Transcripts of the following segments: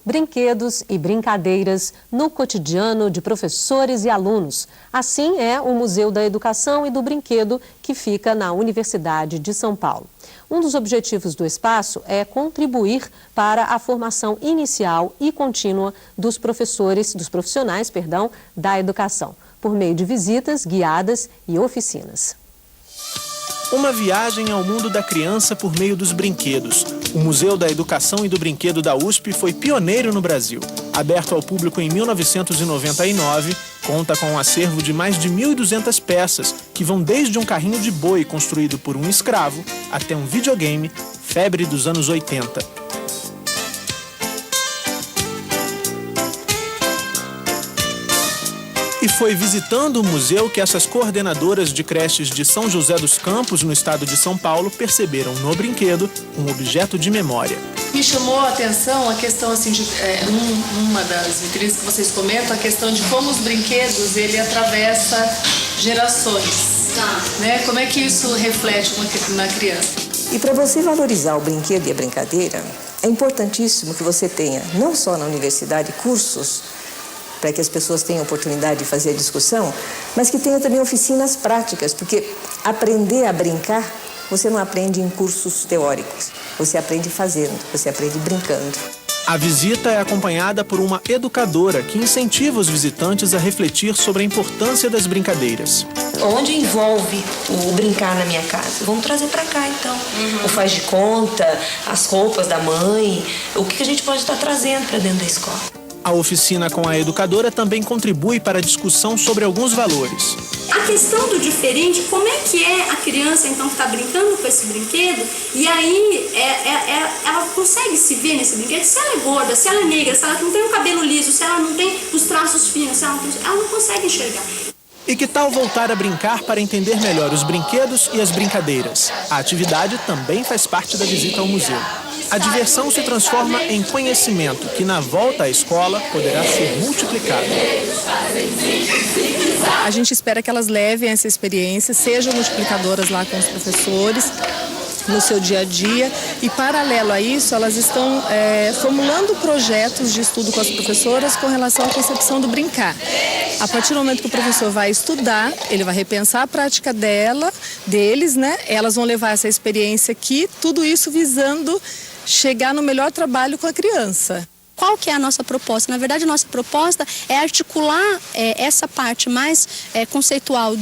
Brinquedos e brincadeiras no cotidiano de professores e alunos. Assim é o Museu da Educação e do Brinquedo, que fica na Universidade de São Paulo. Um dos objetivos do espaço é contribuir para a formação inicial e contínua dos professores, dos profissionais, da educação, por meio de visitas guiadas e oficinas. Uma viagem ao mundo da criança por meio dos brinquedos. O Museu da Educação e do Brinquedo da USP foi pioneiro no Brasil. Aberto ao público em 1999, conta com um acervo de mais de 1.200 peças, que vão desde um carrinho de boi construído por um escravo até um videogame, febre dos anos 80. E foi visitando o museu que essas coordenadoras de creches de São José dos Campos, no estado de São Paulo, perceberam no brinquedo um objeto de memória. Me chamou a atenção a questão, assim, uma das vitrines que vocês comentam, a questão de como os brinquedos, ele atravessa gerações. Né? Como é que isso reflete na criança? E para você valorizar o brinquedo e a brincadeira, é importantíssimo que você tenha, não só na universidade, cursos para que as pessoas tenham oportunidade de fazer a discussão, mas que tenha também oficinas práticas, porque aprender a brincar, você não aprende em cursos teóricos, você aprende fazendo, você aprende brincando. A visita é acompanhada por uma educadora que incentiva os visitantes a refletir sobre a importância das brincadeiras. Onde envolve o brincar na minha casa? Vamos trazer para cá, então. O faz de conta, as roupas da mãe, o que a gente pode estar trazendo para dentro da escola. A oficina com a educadora também contribui para a discussão sobre alguns valores. A questão do diferente, como é que é a criança então que está brincando com esse brinquedo e aí ela consegue se ver nesse brinquedo, se ela é gorda, se ela é negra, se ela não tem um cabelo liso, se ela não tem os traços finos, ela não consegue enxergar. E que tal voltar a brincar para entender melhor os brinquedos e as brincadeiras? A atividade também faz parte da visita ao museu. A diversão se transforma em conhecimento, que na volta à escola poderá ser multiplicado. A gente espera que elas levem essa experiência, sejam multiplicadoras lá com os professores, no seu dia a dia, e paralelo a isso, elas estão formulando projetos de estudo com as professoras com relação à concepção do brincar. A partir do momento que o professor vai estudar, ele vai repensar a prática deles, né? Elas vão levar essa experiência aqui, tudo isso visando chegar no melhor trabalho com a criança. Qual que é a nossa proposta? Na verdade, a nossa proposta é articular essa parte mais conceitual,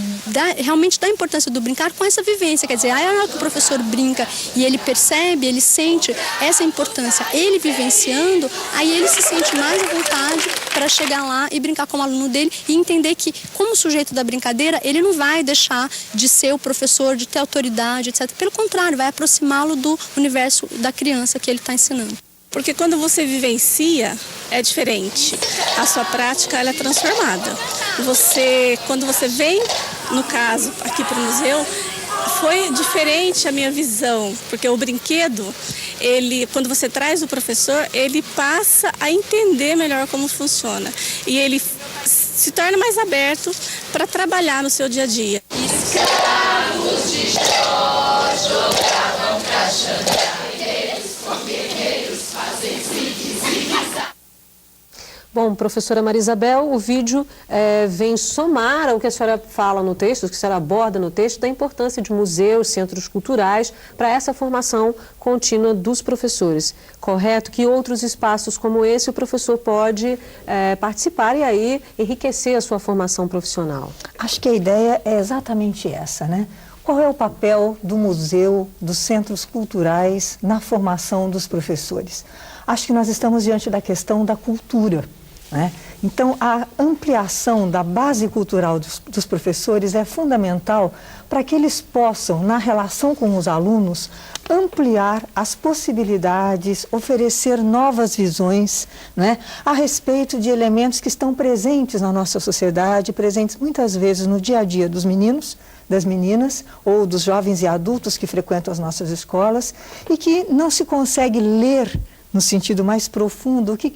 realmente da importância do brincar com essa vivência. Quer dizer, a hora que o professor brinca e ele percebe, ele sente essa importância, ele vivenciando, aí ele se sente mais à vontade para chegar lá e brincar com o aluno dele e entender que, como sujeito da brincadeira, ele não vai deixar de ser o professor, de ter autoridade, etc. Pelo contrário, vai aproximá-lo do universo da criança que ele está ensinando. Porque quando você vivencia, é diferente. A sua prática ela é transformada. Quando você vem, no caso, aqui para o museu, foi diferente a minha visão. Porque o brinquedo, quando você traz o professor, ele passa a entender melhor como funciona. E ele se torna mais aberto para trabalhar no seu dia a dia. Escravos de Jó jogavam pra chantar. Bom, professora Maria Isabel, o vídeo vem somar ao que a senhora fala no texto, o que a senhora aborda no texto, da importância de museus, centros culturais, para essa formação contínua dos professores. Correto? Que outros espaços como esse o professor pode participar e aí enriquecer a sua formação profissional? Acho que a ideia é exatamente essa, né? Qual é o papel do museu, dos centros culturais na formação dos professores? Acho que nós estamos diante da questão da cultura, né? Então, a ampliação da base cultural dos professores é fundamental para que eles possam, na relação com os alunos, ampliar as possibilidades, oferecer novas visões, né, a respeito de elementos que estão presentes na nossa sociedade, presentes muitas vezes no dia a dia dos meninos, das meninas ou dos jovens e adultos que frequentam as nossas escolas e que não se consegue ler no sentido mais profundo, o que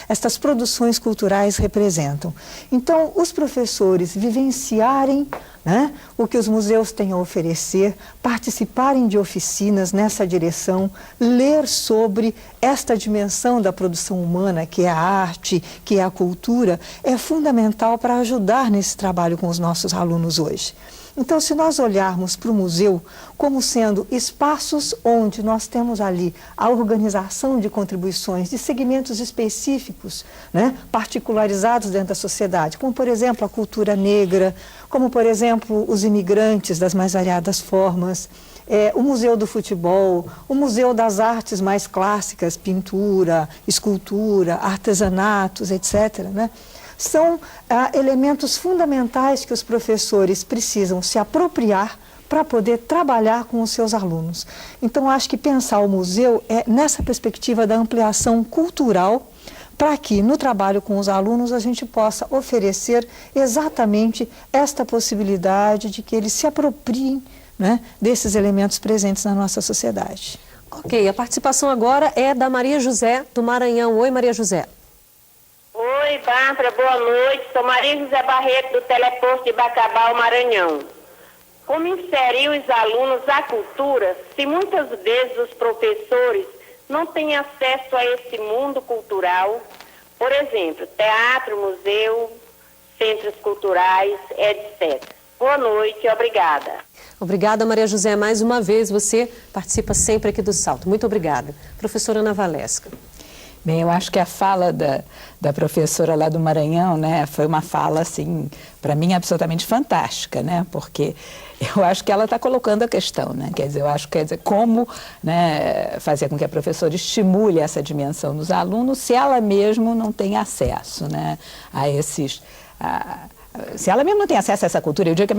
estas produções culturais representam. Então, os professores vivenciarem, né, o que os museus têm a oferecer, participarem de oficinas nessa direção, ler sobre esta dimensão da produção humana, que é a arte, que é a cultura, é fundamental para ajudar nesse trabalho com os nossos alunos hoje. Então, se nós olharmos para o museu como sendo espaços onde nós temos ali a organização de contribuições de segmentos específicos, né, particularizados dentro da sociedade, como, por exemplo, a cultura negra, como, por exemplo, os imigrantes das mais variadas formas, o Museu do Futebol, o Museu das Artes mais clássicas, pintura, escultura, artesanatos, etc., né? São elementos fundamentais que os professores precisam se apropriar para poder trabalhar com os seus alunos. Então, acho que pensar o museu é nessa perspectiva da ampliação cultural, para que no trabalho com os alunos a gente possa oferecer exatamente esta possibilidade de que eles se apropriem, né, desses elementos presentes na nossa sociedade. Ok, a participação agora é da Maria José, do Maranhão. Oi, Maria José. Oi, Bárbara, boa noite. Sou Maria José Barreto, do Teleposto de Bacabal, Maranhão. Como inserir os alunos à cultura, se muitas vezes os professores não têm acesso a esse mundo cultural? Por exemplo, teatro, museu, centros culturais, etc. Boa noite, obrigada. Obrigada, Maria José. Mais uma vez, você participa sempre aqui do Salto. Muito obrigada. Professora Ana Valesca. Bem, eu acho que a fala da professora lá do Maranhão, né, foi uma fala, assim, para mim, absolutamente fantástica, né, porque eu acho que ela está colocando a questão, né, quer dizer, como, né, fazer com que a professora estimule essa dimensão nos alunos se ela mesmo não tem acesso, né, a esses... se ela mesmo não tem acesso a essa cultura, eu digo que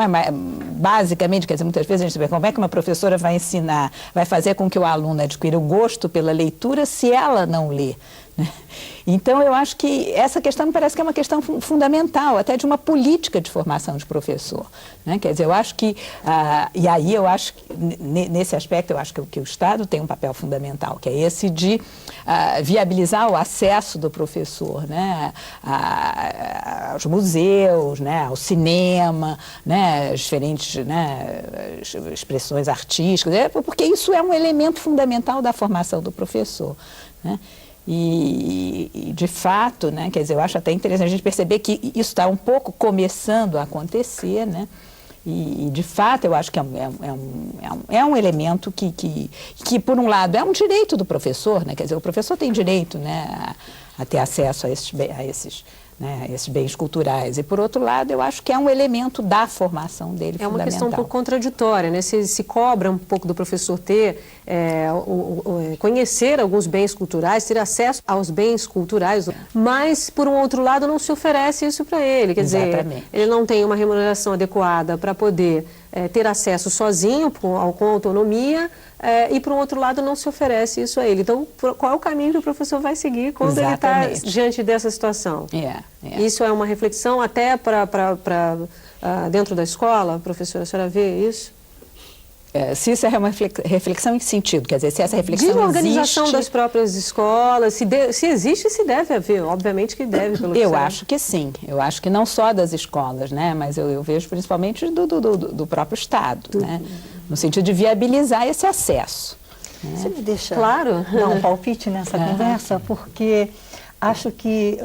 basicamente, quer dizer, muitas vezes a gente vê como é que uma professora vai ensinar, vai fazer com que o aluno adquira o gosto pela leitura se ela não lê, né? Então, eu acho que essa questão me parece que é uma questão fundamental, até de uma política de formação de professor, né? Quer dizer, eu acho que, e aí eu acho que, nesse aspecto, eu acho que o Estado tem um papel fundamental, que é esse de viabilizar o acesso do professor, né, aos museus, né, ao cinema, né, as diferentes, né, expressões artísticas, porque isso é um elemento fundamental da formação do professor, né? E, de fato, né, quer dizer, eu acho até interessante a gente perceber que isso está um pouco começando a acontecer, né? E de fato, eu acho que é um elemento que, por um lado, é um direito do professor, né? Quer dizer, o professor tem direito, né, a ter acesso a esses bens culturais. E, por outro lado, eu acho que é um elemento da formação dele fundamental. É uma questão um pouco contraditória, né? Se cobra um pouco do professor ter, conhecer alguns bens culturais, ter acesso aos bens culturais, mas, por um outro lado, não se oferece isso para ele. Quer dizer, ele não tem uma remuneração adequada para poder ter acesso sozinho, com autonomia, e, por um outro lado, não se oferece isso a ele. Então, qual é o caminho que o professor vai seguir quando ele está diante dessa situação? Isso é uma reflexão até para dentro da escola, professora, a senhora vê isso? Se isso é uma reflexão em que sentido? Quer dizer, se essa reflexão de organização das próprias escolas, se existe, se deve haver, obviamente que deve. Eu acho que sim, eu acho que não só das escolas, né, mas eu vejo principalmente do próprio Estado, né, no sentido de viabilizar esse acesso. Né? Você me deixa dar um palpite nessa conversa, porque acho que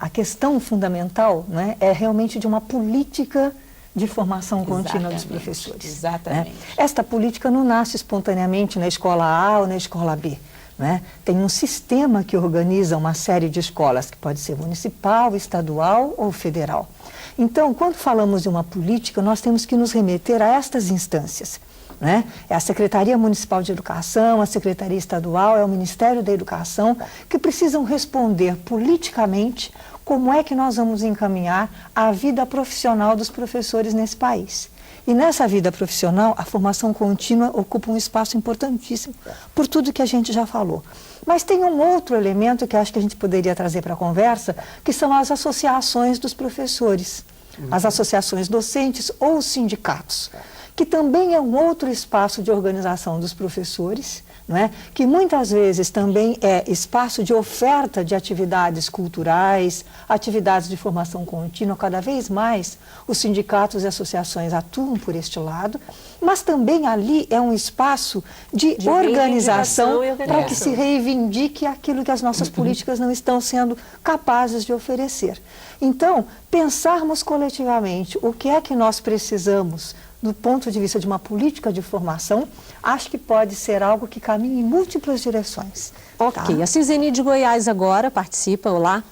a questão fundamental, né, é realmente de uma política de formação contínua dos professores. Exatamente. Né? Esta política não nasce espontaneamente na escola A ou na escola B. Né? Tem um sistema que organiza uma série de escolas, que pode ser municipal, estadual ou federal. Então, quando falamos de uma política, nós temos que nos remeter a estas instâncias. Né? É a Secretaria Municipal de Educação, a Secretaria Estadual, é o Ministério da Educação, que precisam responder politicamente como é que nós vamos encaminhar a vida profissional dos professores nesse país. E nessa vida profissional, a formação contínua ocupa um espaço importantíssimo, por tudo que a gente já falou. Mas tem um outro elemento que acho que a gente poderia trazer para a conversa, que são as associações dos professores, as associações docentes ou os sindicatos, que também é um outro espaço de organização dos professores, não é? Que muitas vezes também é espaço de oferta de atividades culturais, atividades de formação contínua. Cada vez mais os sindicatos e associações atuam por este lado, mas também ali é um espaço de organização para que se reivindique aquilo que as nossas políticas não estão sendo capazes de oferecer. Então, pensarmos coletivamente o que é que nós precisamos do ponto de vista de uma política de formação, acho que pode ser algo que caminhe em múltiplas direções. Ok, a Ciseni de Goiás agora participa. Olá.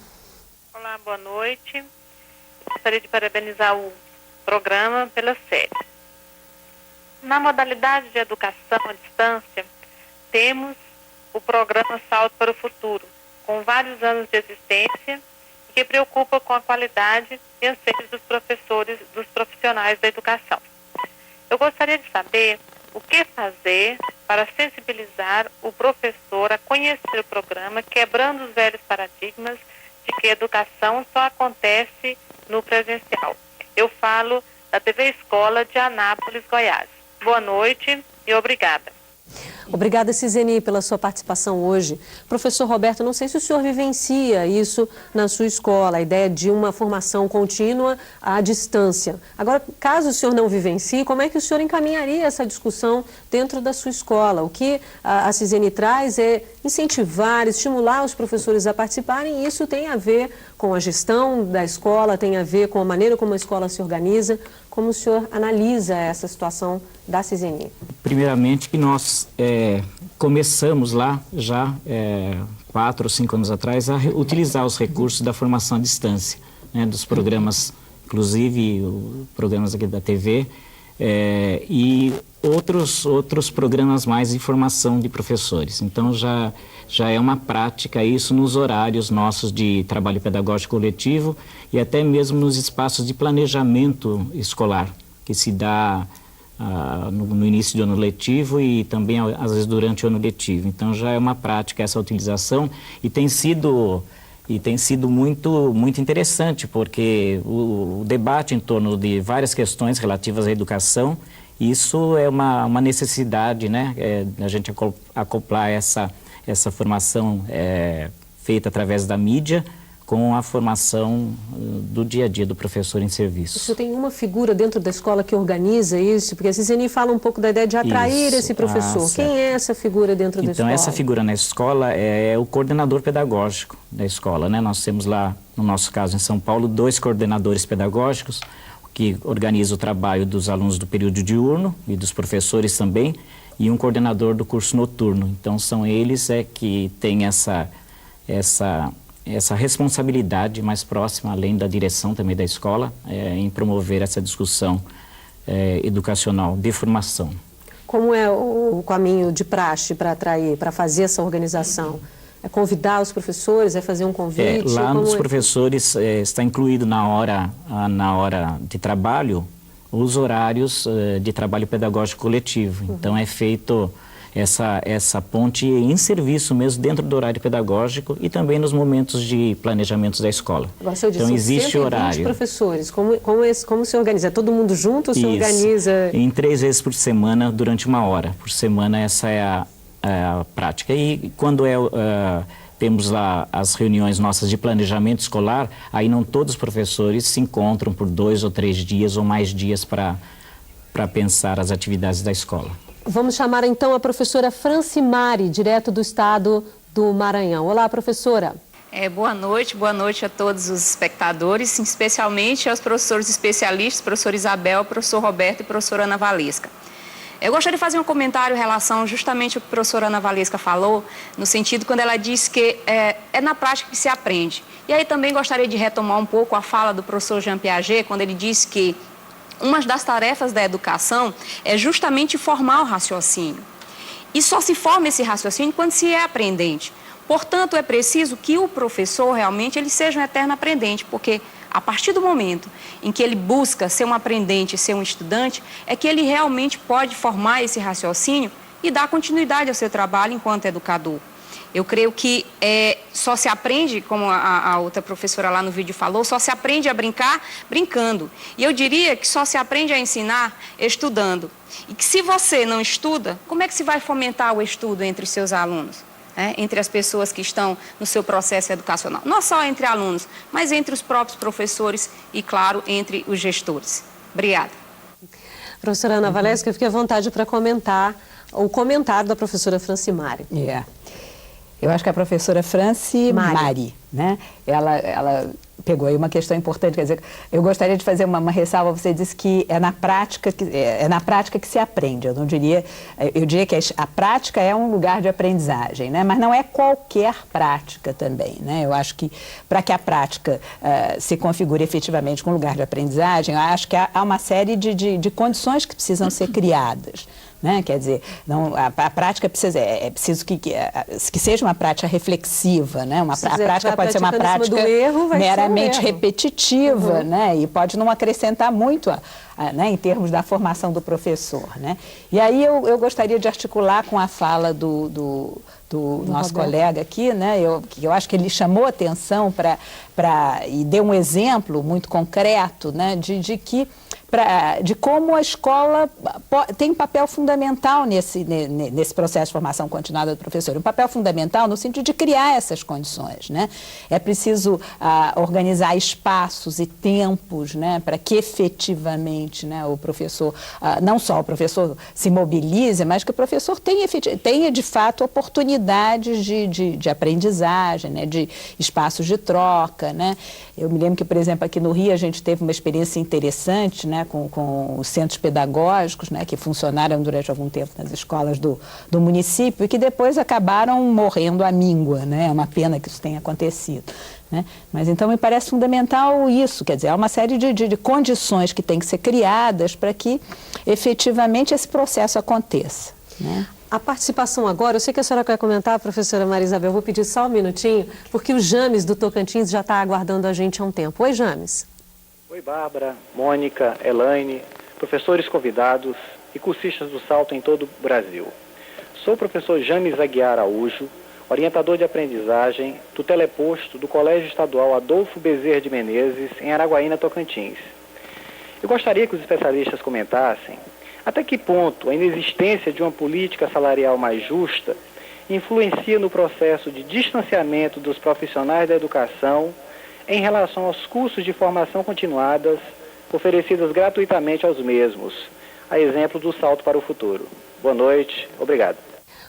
Olá, boa noite. Gostaria de parabenizar o programa pela série. Na modalidade de educação à distância, temos o programa Salto para o Futuro, com vários anos de existência, que preocupa com a qualidade e anseios dos professores, dos profissionais da educação. Eu gostaria de saber o que fazer para sensibilizar o professor a conhecer o programa, quebrando os velhos paradigmas de que a educação só acontece no presencial. Eu falo da TV Escola de Anápolis, Goiás. Boa noite e obrigada. Obrigada, Ciseni, pela sua participação hoje. Professor Roberto, não sei se o senhor vivencia isso na sua escola, a ideia de uma formação contínua à distância. Agora, caso o senhor não vivencie, como é que o senhor encaminharia essa discussão dentro da sua escola? O que a Ciseni traz é incentivar, estimular os professores a participarem, e isso tem a ver com a gestão da escola, tem a ver com a maneira como a escola se organiza. Como o senhor analisa essa situação da Ciseni? Primeiramente, que nós começamos lá já 4 ou 5 anos atrás a utilizar os recursos da formação à distância, né, dos programas, inclusive programas aqui da TV e outros programas mais de formação de professores. Então já é uma prática isso nos horários nossos de trabalho pedagógico coletivo e até mesmo nos espaços de planejamento escolar, que se dá no início do ano letivo e também às vezes durante o ano letivo. Então já é uma prática essa utilização e tem sido muito interessante, porque o debate em torno de várias questões relativas à educação, isso é uma necessidade, né, a gente acoplar essa formação feita através da mídia com a formação do dia a dia do professor em serviço. Você tem uma figura dentro da escola que organiza isso? Porque a Ciseni fala um pouco da ideia de atrair esse professor. Quem é essa figura dentro da escola? Então, essa figura na escola é o coordenador pedagógico da escola, né? Nós temos lá, no nosso caso, em São Paulo, 2 coordenadores pedagógicos que organizam o trabalho dos alunos do período diurno e dos professores também, e um coordenador do curso noturno. Então, são eles que têm essa responsabilidade mais próxima, além da direção também da escola, em promover essa discussão educacional de formação. Como é o caminho de praxe para atrair, para fazer essa organização? É convidar os professores, é fazer um convite? Lá nos professores está incluído na hora de trabalho os horários de trabalho pedagógico coletivo. Então é feito essa ponte em serviço mesmo dentro do horário pedagógico e também nos momentos de planejamentos da escola. Agora, senhor disse, então existe horário. Professores, como se organiza? É todo mundo junto ou se organiza? Em 3 vezes por semana, durante 1 hora por semana, essa é a prática. E quando temos lá as reuniões nossas de planejamento escolar, aí não todos os professores se encontram por 2 ou 3 dias ou mais dias para pensar as atividades da escola. Vamos chamar então a professora Francimari, direto do estado do Maranhão. Olá, professora. Boa noite a todos os espectadores, especialmente aos professores especialistas, professor Isabel, professor Roberto e professora Ana Valesca. Eu gostaria de fazer um comentário em relação justamente ao que a professora Ana Valesca falou, no sentido quando ela disse que é na prática que se aprende. E aí também gostaria de retomar um pouco a fala do professor Jean Piaget, quando ele disse que uma das tarefas da educação é justamente formar o raciocínio. E só se forma esse raciocínio quando se é aprendente. Portanto, é preciso que o professor realmente ele seja um eterno aprendente, porque a partir do momento em que ele busca ser um aprendente, ser um estudante, é que ele realmente pode formar esse raciocínio e dar continuidade ao seu trabalho enquanto educador. Eu creio que só se aprende, como a outra professora lá no vídeo falou, só se aprende a brincar brincando. E eu diria que só se aprende a ensinar estudando. E que se você não estuda, como é que se vai fomentar o estudo entre os seus alunos? Entre as pessoas que estão no seu processo educacional. Não só entre alunos, mas entre os próprios professores e, claro, entre os gestores. Obrigada. Professora Ana Valesca, fique à vontade para comentar o comentário da professora Francimari. Eu acho que a professora Francimari, né? Ela pegou aí uma questão importante, quer dizer, eu gostaria de fazer uma ressalva. Você disse que é na prática que se aprende. Eu diria que a prática é um lugar de aprendizagem, né? Mas não é qualquer prática também, né? Eu acho que para que a prática se configure efetivamente com um lugar de aprendizagem, eu acho que há uma série de condições que precisam ser criadas. Né? Quer dizer, a prática é preciso que seja uma prática reflexiva, né? A prática pode ser uma prática meramente repetitiva, né? E pode não acrescentar muito né? Em termos da formação do professor, né? E aí eu gostaria de articular com a fala do nosso colega aqui, né? Eu acho que ele chamou atenção e deu um exemplo muito concreto, né? De como a escola tem um papel fundamental nesse processo de formação continuada do professor. Um papel fundamental no sentido de criar essas condições, né? É preciso organizar espaços e tempos, né? Para que efetivamente, né, o professor, não só o professor se mobilize, mas que o professor tenha de fato oportunidades de aprendizagem, né? De espaços de troca, né? Eu me lembro que, por exemplo, aqui no Rio a gente teve uma experiência interessante, né? Com os centros pedagógicos, né, que funcionaram durante algum tempo nas escolas do município e que depois acabaram morrendo à míngua, né? É uma pena que isso tenha acontecido, né? Mas então me parece fundamental isso, quer dizer, há uma série de condições que têm que ser criadas para que efetivamente esse processo aconteça, né? A participação agora, eu sei que a senhora quer comentar, professora Maria Isabel, vou pedir só um minutinho, porque o James do Tocantins já está aguardando a gente há um tempo. Oi, James. Oi, Bárbara, Mônica, Elaine, professores convidados e cursistas do Salto em todo o Brasil. Sou o professor James Aguiar Araújo, orientador de aprendizagem do teleposto do Colégio Estadual Adolfo Bezerra de Menezes, em Araguaína, Tocantins. Eu gostaria que os especialistas comentassem até que ponto a inexistência de uma política salarial mais justa influencia no processo de distanciamento dos profissionais da educação em relação aos cursos de formação continuadas oferecidos gratuitamente aos mesmos, a exemplo do Salto para o Futuro. Boa noite, obrigado.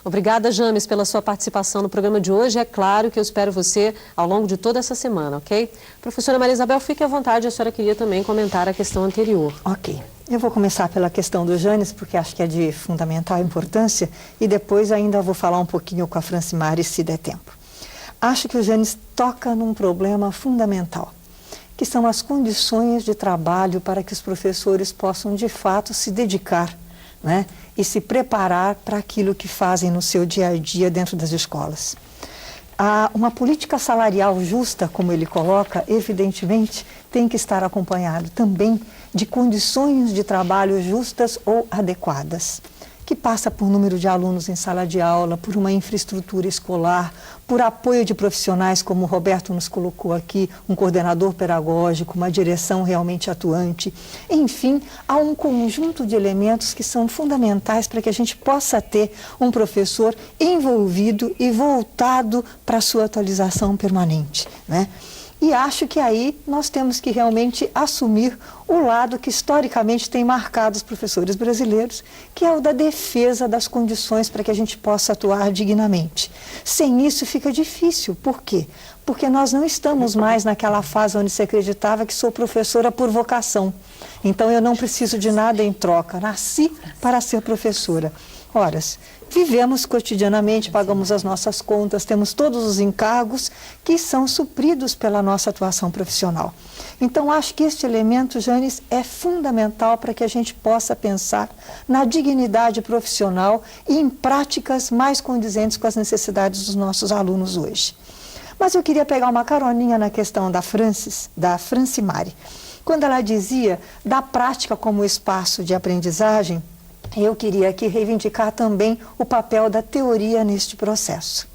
Obrigada, James, pela sua participação no programa de hoje. É claro que eu espero você ao longo de toda essa semana, ok? Professora Maria Isabel, fique à vontade, a senhora queria também comentar a questão anterior. Ok. Eu vou começar pela questão do Janes, porque acho que é de fundamental importância, e depois ainda vou falar um pouquinho com a Francimari, se der tempo. Acho que o Janes toca num problema fundamental, que são as condições de trabalho para que os professores possam, de fato, se dedicar, né, e se preparar para aquilo que fazem no seu dia a dia dentro das escolas. Uma política salarial justa, como ele coloca, evidentemente, tem que estar acompanhado também de condições de trabalho justas ou adequadas, que passa por número de alunos em sala de aula, por uma infraestrutura escolar, por apoio de profissionais, como o Roberto nos colocou aqui, um coordenador pedagógico, uma direção realmente atuante. Enfim, há um conjunto de elementos que são fundamentais para que a gente possa ter um professor envolvido e voltado para a sua atualização permanente, né? E acho que aí nós temos que realmente assumir o lado que historicamente tem marcado os professores brasileiros, que é o da defesa das condições para que a gente possa atuar dignamente. Sem isso fica difícil. Por quê? Porque nós não estamos mais naquela fase onde se acreditava que sou professora por vocação. Então eu não preciso de nada em troca, nasci para ser professora. Ora, vivemos cotidianamente, pagamos as nossas contas, temos todos os encargos que são supridos pela nossa atuação profissional. Então, acho que este elemento, Janes, é fundamental para que a gente possa pensar na dignidade profissional e em práticas mais condizentes com as necessidades dos nossos alunos hoje. Mas eu queria pegar uma caroninha na questão da Francimari. Quando ela dizia da prática como espaço de aprendizagem, eu queria aqui reivindicar também o papel da teoria neste processo.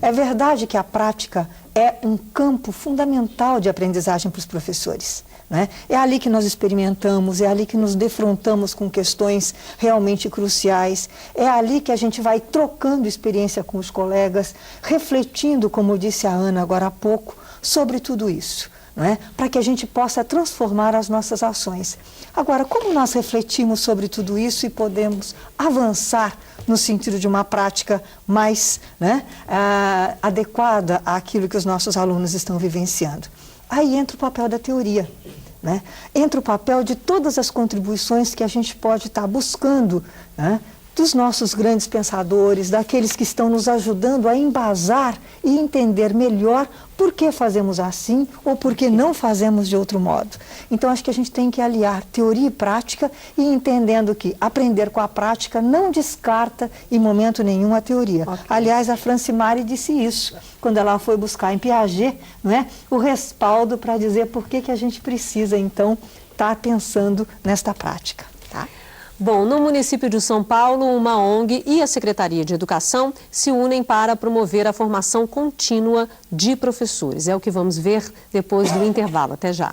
É verdade que a prática é um campo fundamental de aprendizagem para os professores, né? É ali que nós experimentamos, é ali que nos defrontamos com questões realmente cruciais, é ali que a gente vai trocando experiência com os colegas, refletindo, como disse a Ana agora há pouco, sobre tudo isso, não é? Para que a gente possa transformar as nossas ações. Agora, como nós refletimos sobre tudo isso e podemos avançar no sentido de uma prática mais, né, adequada àquilo que os nossos alunos estão vivenciando? Aí entra o papel da teoria, né? Entra o papel de todas as contribuições que a gente pode estar buscando, né, dos nossos grandes pensadores, daqueles que estão nos ajudando a embasar e entender melhor por que fazemos assim ou por que não fazemos de outro modo. Então, acho que a gente tem que aliar teoria e prática e entendendo que aprender com a prática não descarta em momento nenhum a teoria. Okay. Aliás, a Francimari disse isso quando ela foi buscar em Piaget, não é, o respaldo para dizer por que a gente precisa, então, estar pensando nesta prática. Tá? Bom, no município de São Paulo, uma ONG e a Secretaria de Educação se unem para promover a formação contínua de professores. É o que vamos ver depois do intervalo. Até já.